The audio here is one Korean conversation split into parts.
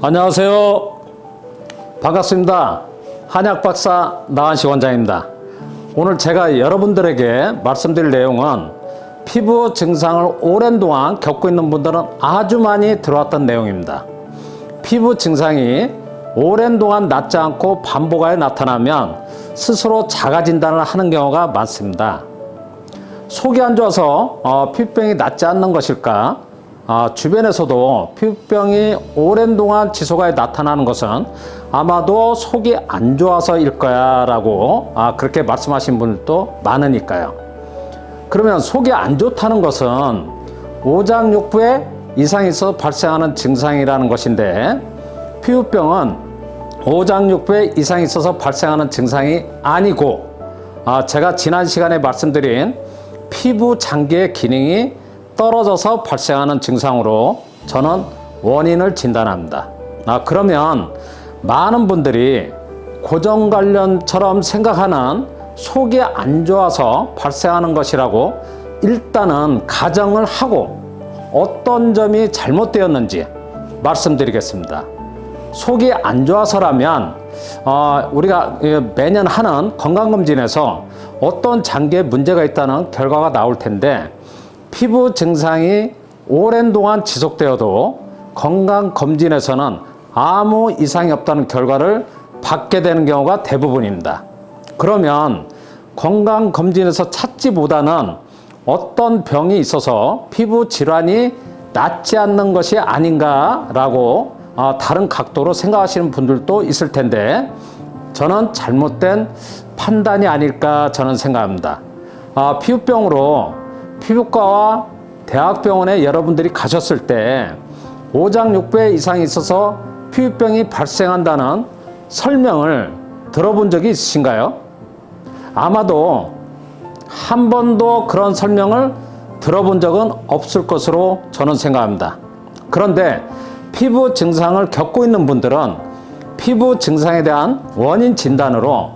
안녕하세요. 반갑습니다. 한약박사 나한식 원장입니다. 오늘 제가 여러분들에게 말씀드릴 내용은 피부 증상을 오랜 동안 겪고 있는 분들은 아주 많이 들어왔던 내용입니다. 피부 증상이 오랜 동안 낫지 않고 반복하여 나타나면 스스로 자가 진단을 하는 경우가 많습니다. 속이 안 좋아서 피부병이 낫지 않는 것일까? 주변에서도 피부병이 오랜 동안 지속하여 나타나는 것은 아마도 속이 안 좋아서일 거야 라고 그렇게 말씀하신 분들도 많으니까요. 그러면 속이 안 좋다는 것은 오장육부에 이상이 있어 발생하는 증상이라는 것인데, 피부병은 오장육부에 이상이 있어서 발생하는 증상이 아니고 제가 지난 시간에 말씀드린 피부 장기의 기능이 떨어져서 발생하는 증상으로 저는 원인을 진단합니다. 그러면 많은 분들이 고정관련처럼 생각하는 속이 안 좋아서 발생하는 것이라고 일단은 가정을 하고 어떤 점이 잘못되었는지 말씀드리겠습니다. 속이 안 좋아서라면 우리가 매년 하는 건강검진에서 어떤 장기에 문제가 있다는 결과가 나올 텐데, 피부 증상이 오랜 동안 지속되어도 건강검진에서는 아무 이상이 없다는 결과를 받게 되는 경우가 대부분입니다. 그러면 건강검진에서 찾지보다는 어떤 병이 있어서 피부 질환이 낫지 않는 것이 아닌가라고 다른 각도로 생각하시는 분들도 있을 텐데, 저는 잘못된 판단이 아닐까 저는 생각합니다. 피부병으로 피부과와 대학병원에 여러분들이 가셨을 때 오장육부에 이상이 있어서 피부병이 발생한다는 설명을 들어본 적이 있으신가요? 아마도 한 번도 그런 설명을 들어본 적은 없을 것으로 저는 생각합니다. 그런데 피부 증상을 겪고 있는 분들은 피부 증상에 대한 원인 진단으로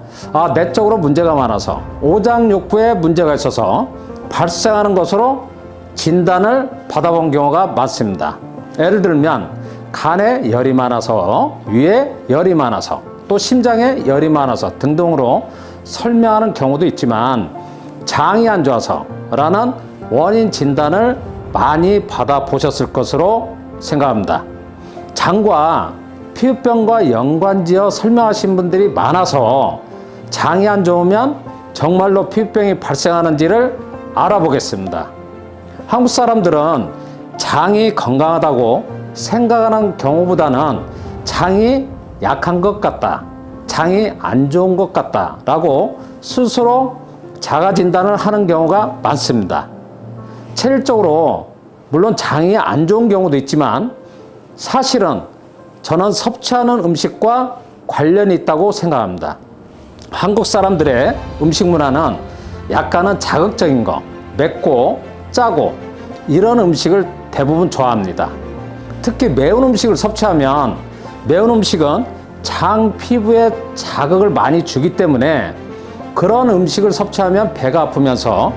내적으로 문제가 많아서 오장육부에 문제가 있어서 발생하는 것으로 진단을 받아본 경우가 많습니다. 예를 들면 간에 열이 많아서, 위에 열이 많아서, 또 심장에 열이 많아서 등등으로 설명하는 경우도 있지만, 장이 안 좋아서 라는 원인 진단을 많이 받아보셨을 것으로 생각합니다. 장과 피부병과 연관지어 설명하신 분들이 많아서 장이 안 좋으면 정말로 피부병이 발생하는지를 알아보겠습니다. 한국 사람들은 장이 건강하다고 생각하는 경우보다는 장이 약한 것 같다, 장이 안 좋은 것 같다 라고 스스로 자가 진단을 하는 경우가 많습니다. 체질적으로 물론 장이 안 좋은 경우도 있지만, 사실은 저는 섭취하는 음식과 관련이 있다고 생각합니다. 한국 사람들의 음식 문화는 약간은 자극적인 거, 맵고 짜고 이런 음식을 대부분 좋아합니다. 특히 매운 음식을 섭취하면, 매운 음식은 장 피부에 자극을 많이 주기 때문에 그런 음식을 섭취하면 배가 아프면서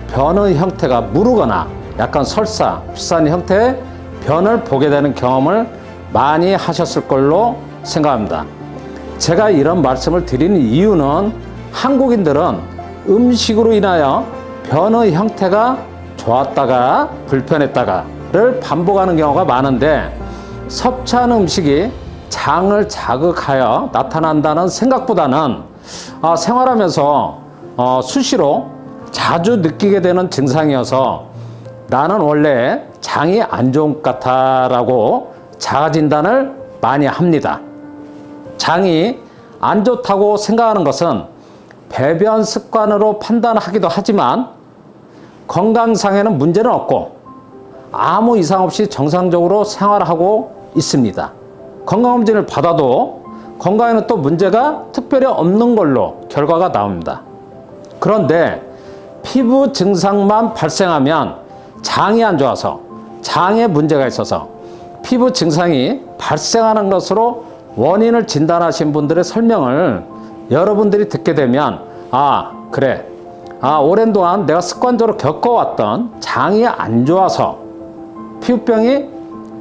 변의 형태가 무르거나 약간 설사, 비싼 형태의 변을 보게 되는 경험을 많이 하셨을 걸로 생각합니다. 제가 이런 말씀을 드리는 이유는 한국인들은 음식으로 인하여 변의 형태가 좋았다가 불편했다가를 반복하는 경우가 많은데, 섭취하는 음식이 장을 자극하여 나타난다는 생각보다는 생활하면서 수시로 자주 느끼게 되는 증상이어서 나는 원래 장이 안 좋은 것 같아 라고 자가 진단을 많이 합니다. 장이 안 좋다고 생각하는 것은 배변 습관으로 판단하기도 하지만 건강상에는 문제는 없고 아무 이상 없이 정상적으로 생활하고 있습니다. 건강검진을 받아도 건강에는 또 문제가 특별히 없는 걸로 결과가 나옵니다. 그런데 피부 증상만 발생하면 장이 안 좋아서, 장에 문제가 있어서 피부 증상이 발생하는 것으로 원인을 진단하신 분들의 설명을 여러분들이 듣게 되면, 그래, 오랜 동안 내가 습관적으로 겪어왔던 장이 안 좋아서 피부병이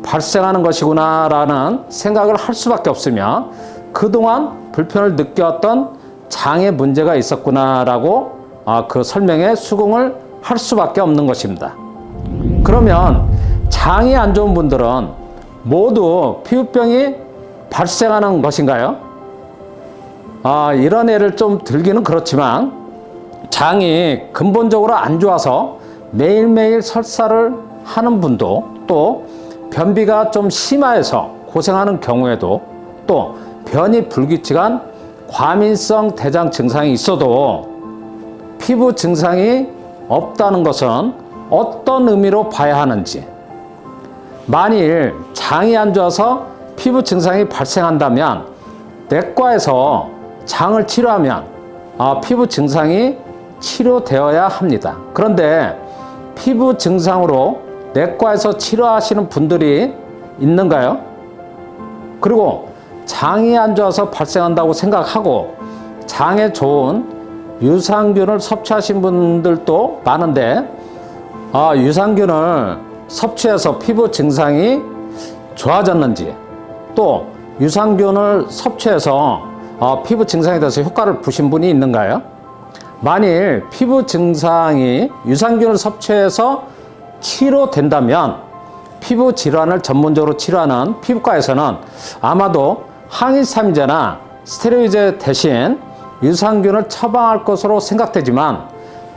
발생하는 것이구나라는 생각을 할 수밖에 없으며 그동안 불편을 느껴왔던 장에 문제가 있었구나라고 그 설명에 수긍을 할 수밖에 없는 것입니다. 그러면 장이 안 좋은 분들은 모두 피부병이 발생하는 것인가요? 이런 예를 좀 들기는 그렇지만 장이 근본적으로 안 좋아서 매일매일 설사를 하는 분도 또 변비가 좀 심해서 고생하는 경우에도 또 변이 불규칙한 과민성 대장 증상이 있어도 피부 증상이 없다는 것은 어떤 의미로 봐야 하는지, 만일 장이 안 좋아서 피부 증상이 발생한다면 내과에서 장을 치료하면 피부 증상이 치료되어야 합니다. 그런데 피부 증상으로 내과에서 치료하시는 분들이 있는가요? 그리고 장이 안 좋아서 발생한다고 생각하고 장에 좋은 유산균을 섭취하신 분들도 많은데 유산균을 섭취해서 피부 증상이 좋아졌는지, 또 유산균을 섭취해서 피부 증상에 대해서 효과를 보신 분이 있는가요? 만일 피부 증상이 유산균을 섭취해서 치료된다면 피부 질환을 전문적으로 치료하는 피부과에서는 아마도 항히스타민제나 스테로이드 대신 유산균을 처방할 것으로 생각되지만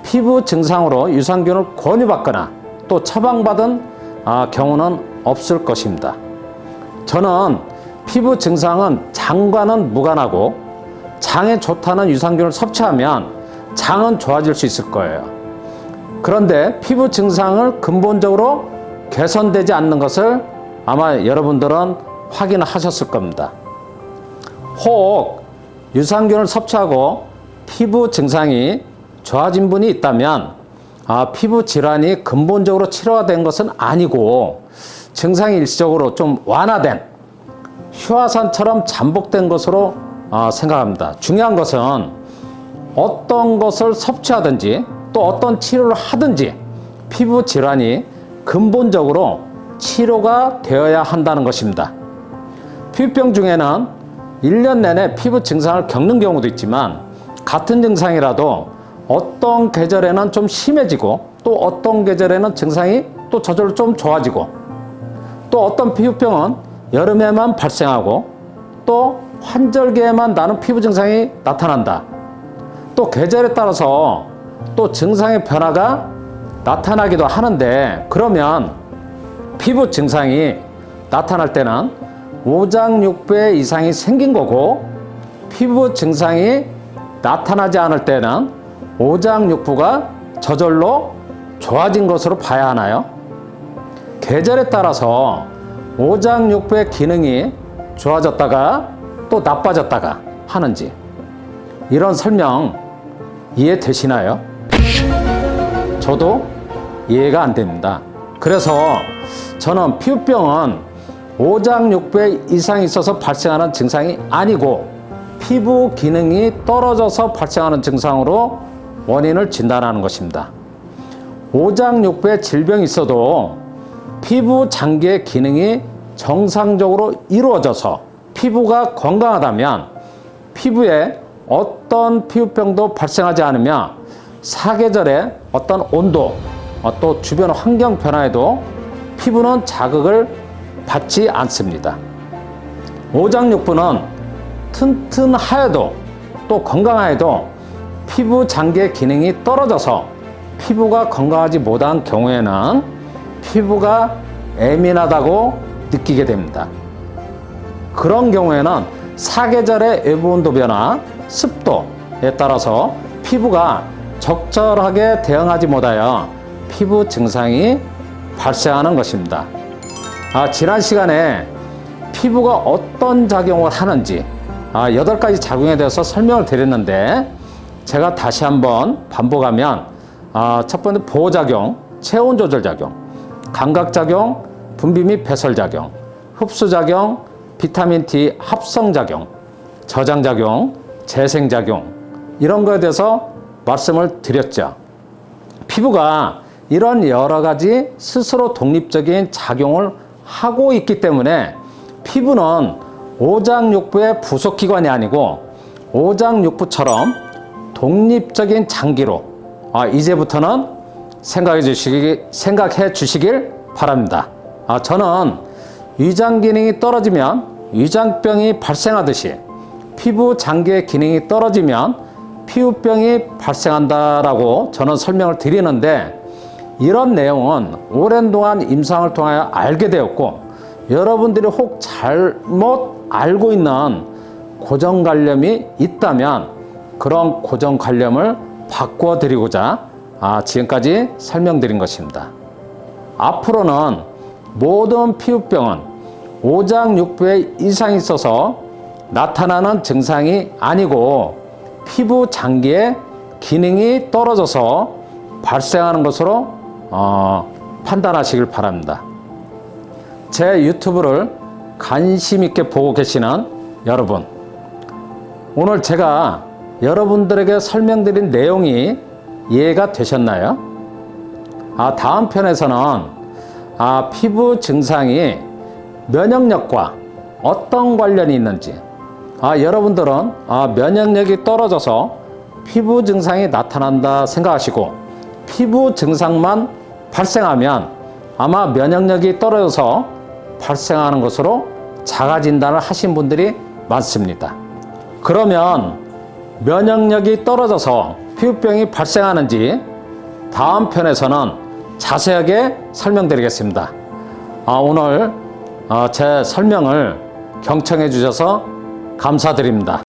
피부 증상으로 유산균을 권유받거나 또 처방받은 경우는 없을 것입니다. 저는 피부 증상은 장과는 무관하고 장에 좋다는 유산균을 섭취하면 장은 좋아질 수 있을 거예요. 그런데 피부 증상을 근본적으로 개선되지 않는 것을 아마 여러분들은 확인하셨을 겁니다. 혹 유산균을 섭취하고 피부 증상이 좋아진 분이 있다면 피부 질환이 근본적으로 치료가 된 것은 아니고 증상이 일시적으로 좀 완화된 휴화산처럼 잠복된 것으로 생각합니다. 중요한 것은 어떤 것을 섭취하든지 또 어떤 치료를 하든지 피부 질환이 근본적으로 치료가 되어야 한다는 것입니다. 피부병 중에는 1년 내내 피부 증상을 겪는 경우도 있지만 같은 증상이라도 어떤 계절에는 좀 심해지고 또 어떤 계절에는 증상이 또 저절로 좀 좋아지고 또 어떤 피부병은 여름에만 발생하고 또 환절기에만 나는 피부 증상이 나타난다. 또 계절에 따라서 또 증상의 변화가 나타나기도 하는데, 그러면 피부 증상이 나타날 때는 오장육부의 이상이 생긴 거고 피부 증상이 나타나지 않을 때는 오장육부가 저절로 좋아진 것으로 봐야 하나요? 계절에 따라서 오장육부의 기능이 좋아졌다가 또 나빠졌다가 하는지, 이런 설명 이해되시나요? 저도 이해가 안 됩니다. 그래서 저는 피부병은 오장육부에 이상이 있어서 발생하는 증상이 아니고 피부 기능이 떨어져서 발생하는 증상으로 원인을 진단하는 것입니다. 오장육부에 질병이 있어도 피부 장기의 기능이 정상적으로 이루어져서 피부가 건강하다면 피부에 어떤 피부병도 발생하지 않으며 사계절의 어떤 온도, 또 주변 환경 변화에도 피부는 자극을 받지 않습니다. 오장육부는 튼튼하여도 또 건강하여도 피부 장기의 기능이 떨어져서 피부가 건강하지 못한 경우에는 피부가 예민하다고 느끼게 됩니다. 그런 경우에는 사계절의 외부 온도 변화, 습도에 따라서 피부가 적절하게 대응하지 못하여 피부 증상이 발생하는 것입니다. 지난 시간에 피부가 어떤 작용을 하는지 8가지 작용에 대해서 설명을 드렸는데, 제가 다시 한번 반복하면 첫 번째 보호작용, 체온 조절 작용, 감각작용, 분비 및 배설작용, 흡수작용, 비타민 D 합성작용, 저장작용, 재생작용, 이런 거에 대해서 말씀을 드렸죠. 피부가 이런 여러 가지 스스로 독립적인 작용을 하고 있기 때문에 피부는 오장육부의 부속기관이 아니고 오장육부처럼 독립적인 장기로 이제부터는 생각해 주시길 바랍니다. 저는 위장 기능이 떨어지면 위장병이 발생하듯이 피부 장기의 기능이 떨어지면 피부병이 발생한다라고 저는 설명을 드리는데, 이런 내용은 오랜 동안 임상을 통하여 알게 되었고, 여러분들이 혹 잘못 알고 있는 고정관념이 있다면 그런 고정관념을 바꿔드리고자 지금까지 설명드린 것입니다. 앞으로는 모든 피부병은 오장육부에 이상이 있어서 나타나는 증상이 아니고 피부 장기의 기능이 떨어져서 발생하는 것으로 판단하시길 바랍니다. 제 유튜브를 관심 있게 보고 계시는 여러분, 오늘 제가 여러분들에게 설명드린 내용이 이해가 되셨나요? 다음 편에서는 피부 증상이 면역력과 어떤 관련이 있는지, 여러분들은 면역력이 떨어져서 피부 증상이 나타난다 생각하시고 피부 증상만 발생하면 아마 면역력이 떨어져서 발생하는 것으로 자가 진단을 하신 분들이 많습니다. 그러면 면역력이 떨어져서 피부병이 발생하는지 다음 편에서는 자세하게 설명드리겠습니다. 오늘 제 설명을 경청해 주셔서 감사드립니다.